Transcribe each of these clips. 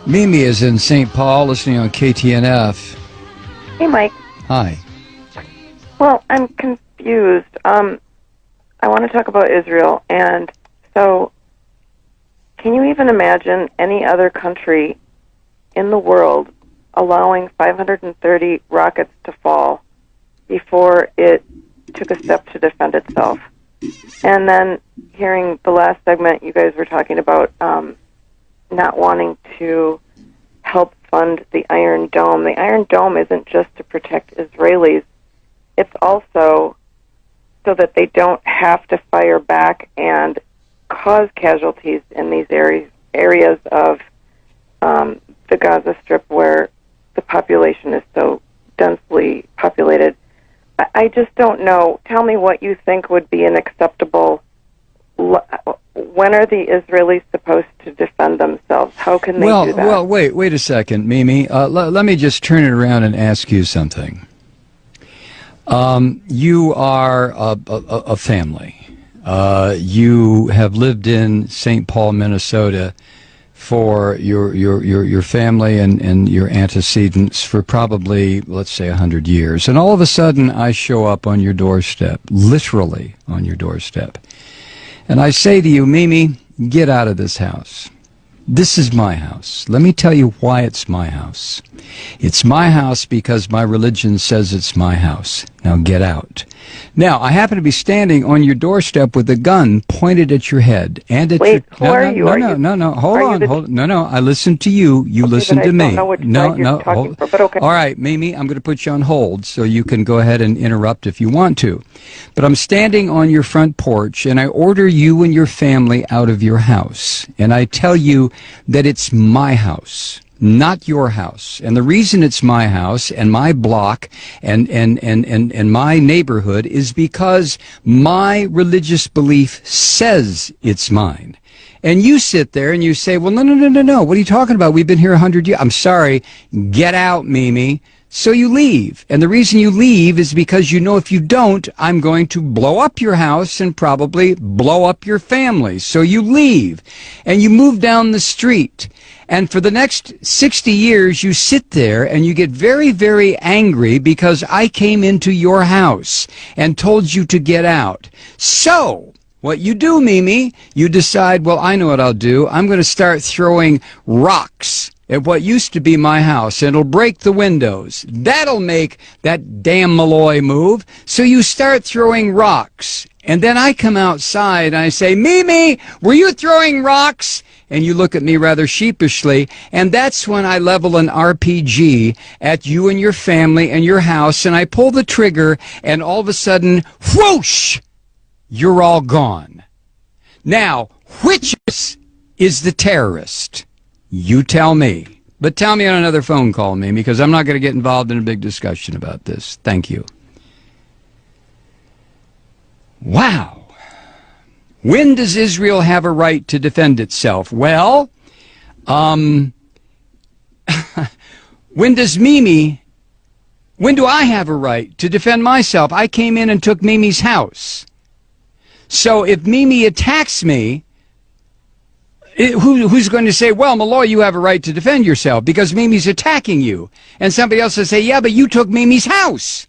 Mimi is in St. Paul listening on KTNF. Hey, Mike. Hi. Well, I'm confused. I want to talk about Israel. And so, can you even imagine any other country in the world allowing 530 rockets to fall before it took a step to defend itself? And then hearing the last segment, you guys were talking about not wanting to help fund the Iron Dome. The Iron Dome isn't just to protect Israelis. It's also so that they don't have to fire back and cause casualties in these areas of the Gaza Strip where the population is so densely populated. I just don't know. Tell me what you think would be an acceptable... When are the Israelis supposed to defend themselves? How can they do that? Well, wait a second, Mimi. Let me just turn it around and ask you something. You are a family. You have lived in St. Paul, Minnesota for your family and your antecedents for probably, let's say, 100 years. And all of a sudden, I show up on your doorstep, literally on your doorstep. And I say to you, Mimi, get out of this house. This is my house. Let me tell you why it's my house. It's my house because my religion says it's my house. Now get out. Now, I happen to be standing on your doorstep with a gun pointed at your head and at Wait, your... who are you? No. Hold on. No. I listen to you. You listen to me. Okay. All right, Mimi, I'm going to put you on hold so you can go ahead and interrupt if you want to. But I'm standing on your front porch and I order you and your family out of your house. And I tell you that it's my house, not your house. And the reason it's my house and my block and my neighborhood is because my religious belief says it's mine. And you sit there and you say, well, no. What are you talking about? We've been here 100 years. I'm sorry. Get out, Mimi. So you leave. And the reason you leave is because you know if you don't, I'm going to blow up your house and probably blow up your family. So you leave. And you move down the street. And for the next 60 years, you sit there and you get very, very angry because I came into your house and told you to get out. So what you do, Mimi, you decide, well, I know what I'll do. I'm going to start throwing rocks at what used to be my house, and it'll break the windows. That'll make that damn Malloy move. So you start throwing rocks. And then I come outside and I say, Mimi, were you throwing rocks? And you look at me rather sheepishly, and that's when I level an RPG at you and your family and your house, and I pull the trigger, and all of a sudden, whoosh, you're all gone. Now, which is the terrorist? You tell me. But tell me on another phone call, Mimi, because I'm not going to get involved in a big discussion about this. Thank you. Wow. When does Israel have a right to defend itself? Well, when do I have a right to defend myself? I came in and took Mimi's house. So if Mimi attacks me, who's going to say, well, Malloy, you have a right to defend yourself because Mimi's attacking you? And somebody else will say, yeah, but you took Mimi's house.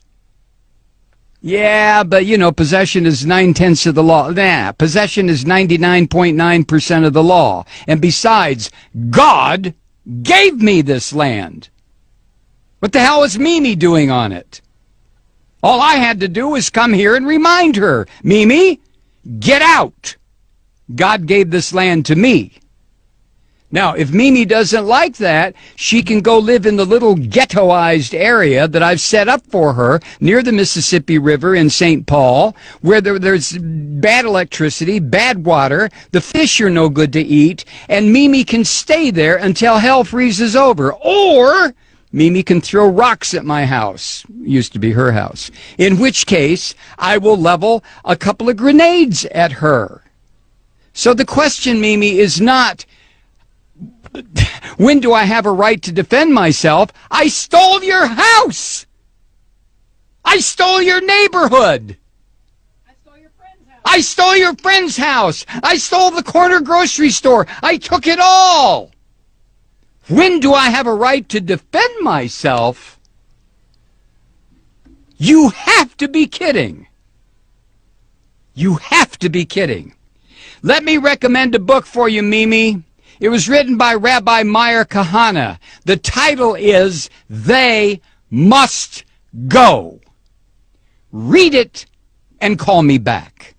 Yeah, but, possession is 9/10 of the law. Nah, possession is 99.9% of the law. And besides, God gave me this land. What the hell is Mimi doing on it? All I had to do was come here and remind her, Mimi, get out. God gave this land to me. Now, if Mimi doesn't like that, she can go live in the little ghettoized area that I've set up for her near the Mississippi River in St. Paul, where there's bad electricity, bad water, the fish are no good to eat, and Mimi can stay there until hell freezes over. Or Mimi can throw rocks at my house. Used to be her house. In which case, I will level a couple of grenades at her. So the question, Mimi, is not, when do I have a right to defend myself? I stole your house. I stole your neighborhood. I stole your friend's house. I stole your friend's house. I stole the corner grocery store. I took it all. When do I have a right to defend myself? You have to be kidding. You have to be kidding. Let me recommend a book for you, Mimi. It was written by Rabbi Meir Kahana. The title is They Must Go. Read it and call me back.